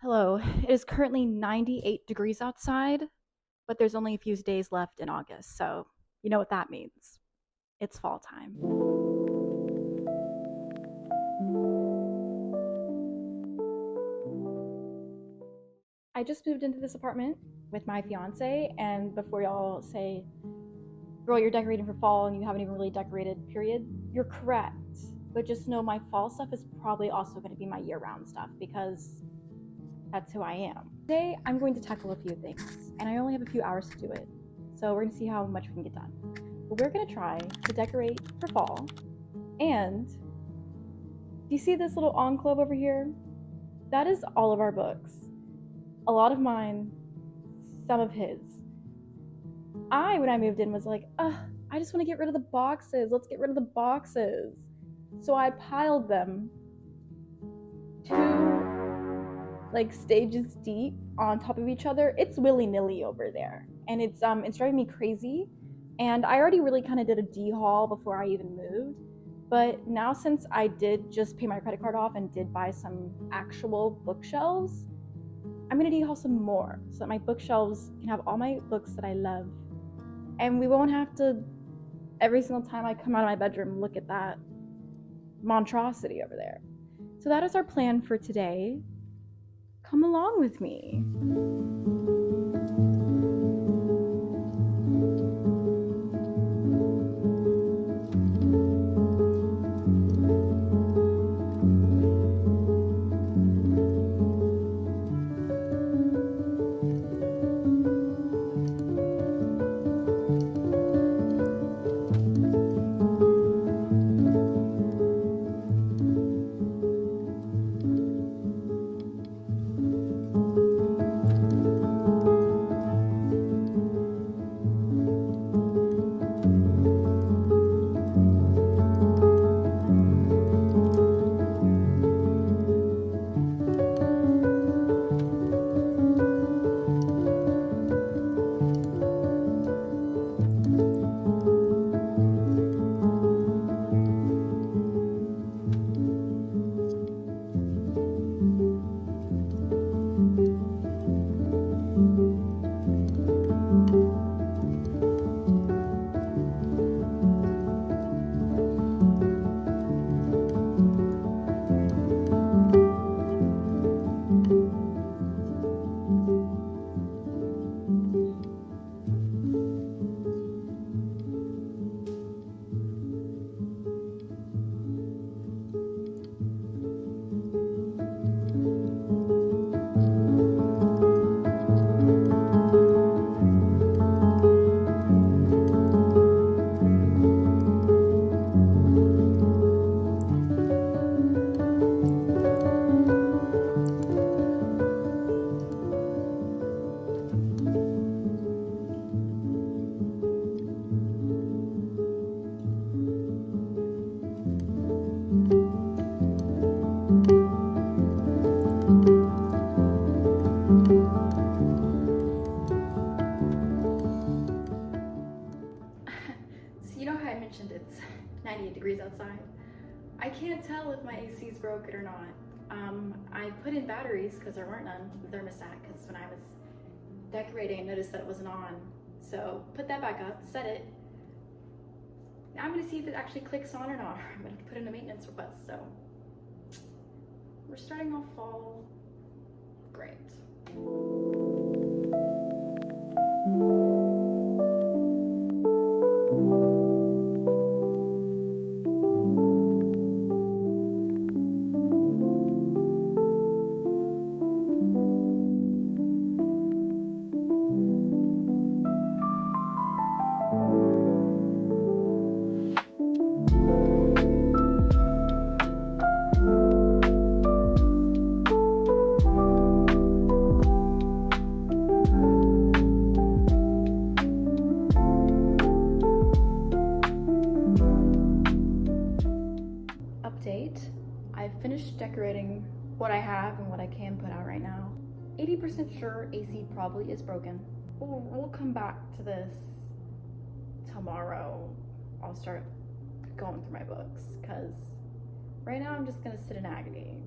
Hello. It is currently 98 degrees outside, but there's only a few days left in August, so you know what that means. It's fall time. I just moved into this apartment with my fiance, and before y'all say, girl, you're decorating for fall and you haven't even really decorated, period, you're correct. But just know my fall stuff is probably also going to be my year-round stuff because that's who I am. Today, I'm going to tackle a few things, and I only have a few hours to do it, so we're going to see how much we can get done. But we're going to try to decorate for fall, and do you see this little enclave over here? That is all of our books. A lot of mine, some of his. When I moved in, was like, I just want to get rid of the boxes. Let's get rid of the boxes. So I piled them 2 stages deep on top of each other. It's willy-nilly over there, and it's driving me crazy. And I already really kind of did a de-haul before I even moved, but now since I did just pay my credit card off and did buy some actual bookshelves, I'm gonna de-haul some more so that my bookshelves can have all my books that I love, and we won't have to every single time I come out of my bedroom look at that monstrosity over there. So that is our plan for today. Come along with me. So you know how I mentioned it's 98 degrees outside? I can't tell if my AC's broken or not. I put in batteries because there weren't none, the thermostat, because when I was decorating I noticed that it wasn't on. So put that back up, set it. Now I'm gonna see if it actually clicks on or not. I'm gonna put in a maintenance request. So we're starting off fall. Great. I've finished decorating what I have and what I can put out right now. 80% sure AC probably is broken. We'll come back to this tomorrow. I'll start going through my books because right now I'm just gonna sit in agony.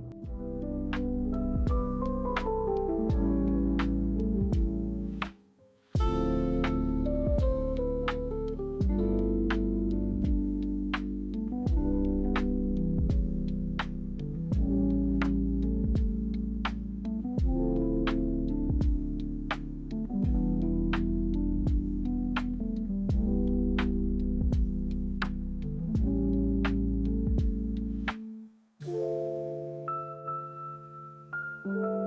Voila!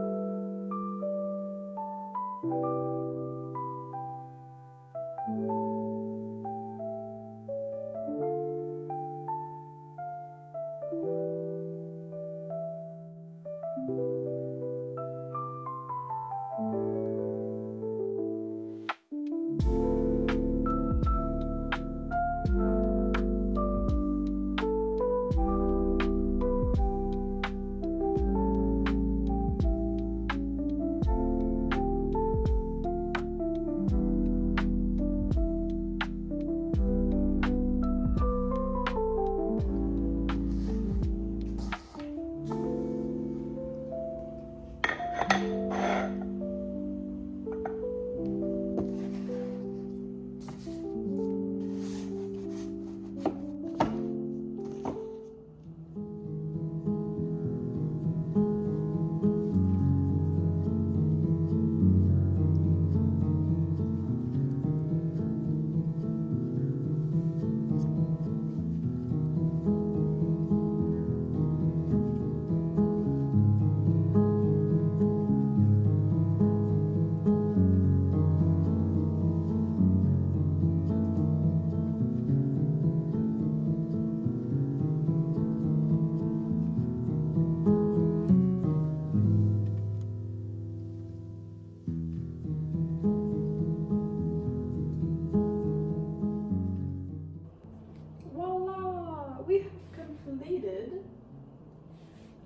We have completed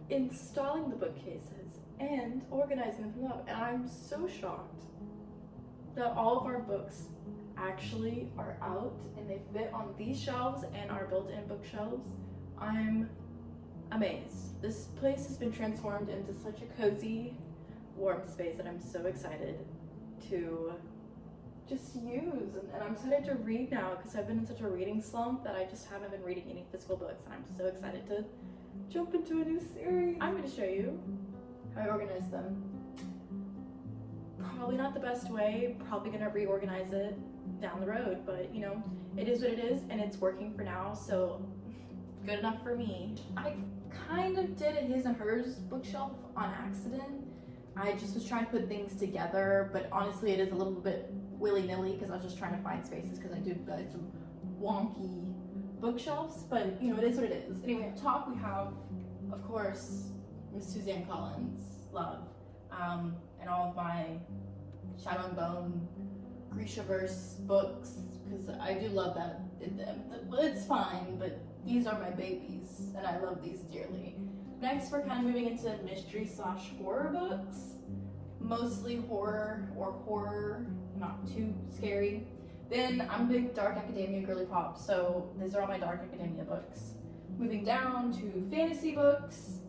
installing the bookcases and organizing them up, and I'm so shocked that all of our books actually are out and they fit on these shelves and our built-in bookshelves. I'm amazed. This place has been transformed into such a cozy, warm space that I'm so excited to just use, and I'm excited to read now because I've been in such a reading slump that I just haven't been reading any physical books, and I'm so excited to jump into a new series. I'm going to show you how I organize them. Probably not the best way, probably going to reorganize it down the road, but you know, it is what it is and it's working for now, so good enough for me. I kind of did a his and hers bookshelf on accident. I just was trying to put things together, but honestly it is a little bit willy-nilly because I was just trying to find spaces because I do buy some wonky bookshelves, but you know, it is what it is. Anyway, up top we have, of course, Miss Suzanne Collins, love, and all of my Shadow and Bone, Grishaverse books, because I do love that. It's fine, but these are my babies, and I love these dearly. Next, we're kind of moving into mystery/horror books, mostly horror or horror, not too scary. Then I'm a big dark academia girly pop, so these are all my dark academia books. Moving down to fantasy books,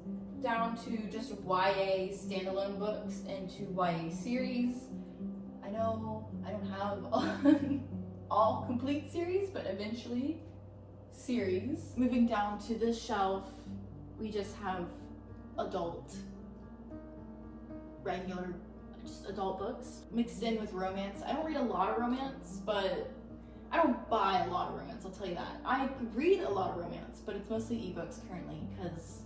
down to just YA standalone books, and to YA series. I know I don't have all complete series, but eventually series. Moving down to this shelf, we just have regular, just adult books mixed in with romance. I don't read a lot of romance, but I don't buy a lot of romance, I'll tell you that. I read a lot of romance, but it's mostly ebooks currently, because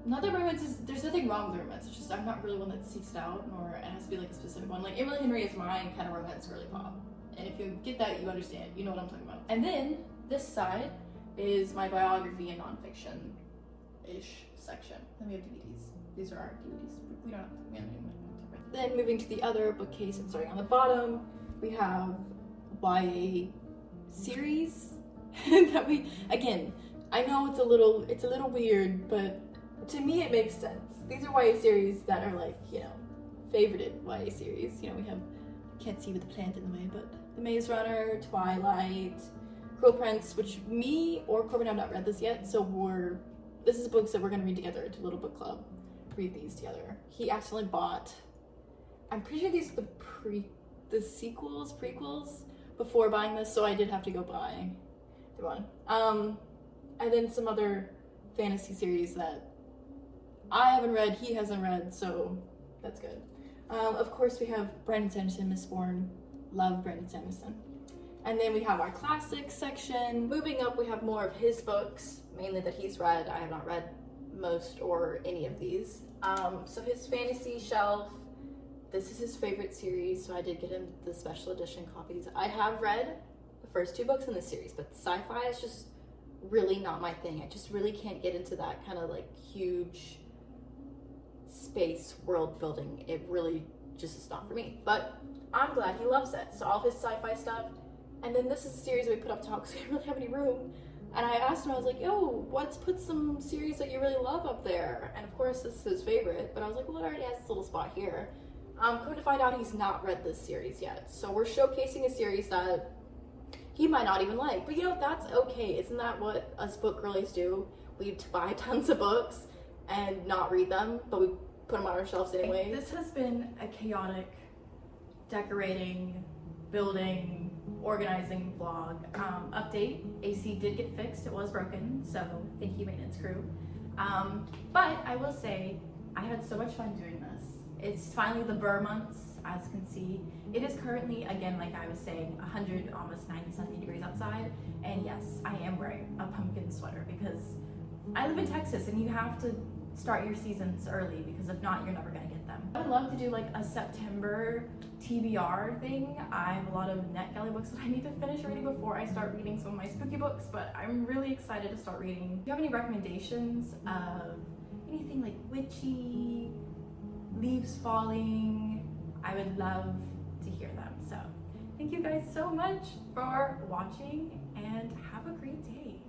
not that romance is, there's nothing wrong with romance, it's just I'm not really one that seeks it out, nor it has to be like a specific one. Like Emily Henry is my kind of romance girly pop, and if you get that, you understand, you know what I'm talking about. And then this side is my biography and nonfiction-ish section. Then we have DVDs. These are our DVDs. We don't have Then moving to the other bookcase and starting on the bottom, we have YA series that we, again, I know it's a little weird, but to me it makes sense. These are YA series that are like, you know, favorited YA series. You know, we have, can't see with the plant in the way, but The Maze Runner, Twilight, Cruel Prince, which me or Corbin have not read this yet, so this is books that we're gonna read together to Little Book Club. Read these together. He accidentally bought, I'm pretty sure these are the prequels before buying this, so I did have to go buy the one. And then some other fantasy series that I haven't read, he hasn't read, so that's good. Of course we have Brandon Sanderson, Mistborn. Love Brandon Sanderson. And then we have our classics section. Moving up, we have more of his books, mainly that he's read. I have not read most or any of these. So his fantasy shelf, this is his favorite series, so I did get him the special edition copies. I have read the first 2 books in this series, but sci-fi is just really not my thing. I just really can't get into that kind of like huge space world building. It really just is not for me, but I'm glad he loves it. So all of his sci-fi stuff. And then this is a series we put up top because we didn't really have any room. And I asked him, I was like, yo, let's put some series that you really love up there. And of course, this is his favorite, but I was like, well, it already has this little spot here. Come to find out, he's not read this series yet. So we're showcasing a series that he might not even like. But you know, that's okay. Isn't that what us book girlies do? We buy tons of books and not read them, but we put them on our shelves anyway. This has been a chaotic decorating, building, organizing vlog. Update, AC did get fixed, it was broken, so thank you maintenance crew. But I will say, I had so much fun doing this. It's finally the Burr months, as you can see. It is currently, again, like I was saying, 100, almost 90 something degrees outside. And yes, I am wearing a pumpkin sweater because I live in Texas and you have to start your seasons early because if not, you're never gonna get them. I would love to do like a September TBR thing. I have a lot of NetGalley books that I need to finish reading before I start reading some of my spooky books, but I'm really excited to start reading. If you have any recommendations of anything like witchy, leaves falling, I would love to hear them. So thank you guys so much for watching and have a great day.